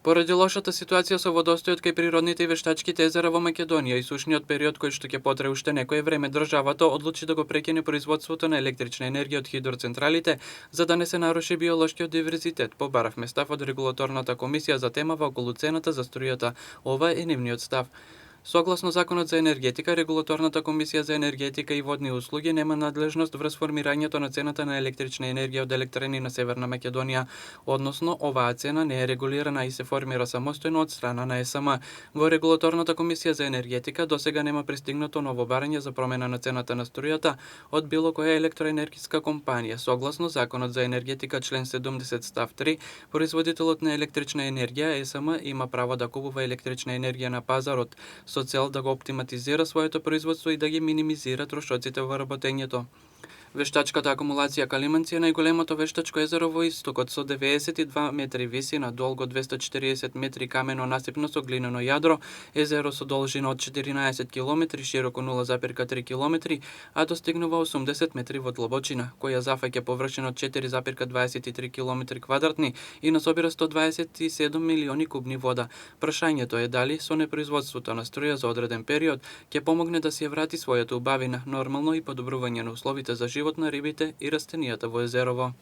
Поради лошата ситуација со водостојот кај природните и вештачките езера во Македонија и сушниот период кој што ќе потрае уште некое време, државата одлучи да го прекине производството на електрична енергија од хидроцентралите за да не се наруши биолошкиот диверзитет. Побаравме став од регулаторната комисија за темава околу цената за струјата. Ова е нивниот став. Согласно Законот за енергетика, Регулаторната комисија за енергетика и водни услуги нема надлежност врз формирањето на цената на електрична енергија од електрани на Северна Македонија, односно оваа цена не е регулирана и се формира самостојно од страна на ЕСМ. Во Регулаторната комисија за енергетика досега нема пристигнато ново барање за промена на цената на струјата од било која електроенергиска компанија. Согласно Законот за енергетика член 70 став 3, производителот на електрична енергија ЕСМ има право да купува електрична енергија на пазарот со цел да го оптиматизира своето производство и да ги минимизира трошоците во работењето. Вештачката акумулација Калиманци е најголемото вештачко езеро во истокот со 92 метри висина, долго 240 метри камено насипно со глинено јадро, езеро со должина од 14 км, широко 0,3 км, а достигнува 80 метри во длабочина, која зафаќа површина од 4,23 км квадратни и насобира 127 милиони кубни вода. Прашањето е дали со непроизводството на струја за одреден период ќе помогне да се врати својата убавина, нормално и подобрување на условите за живот на рибите и растенијата во езерово.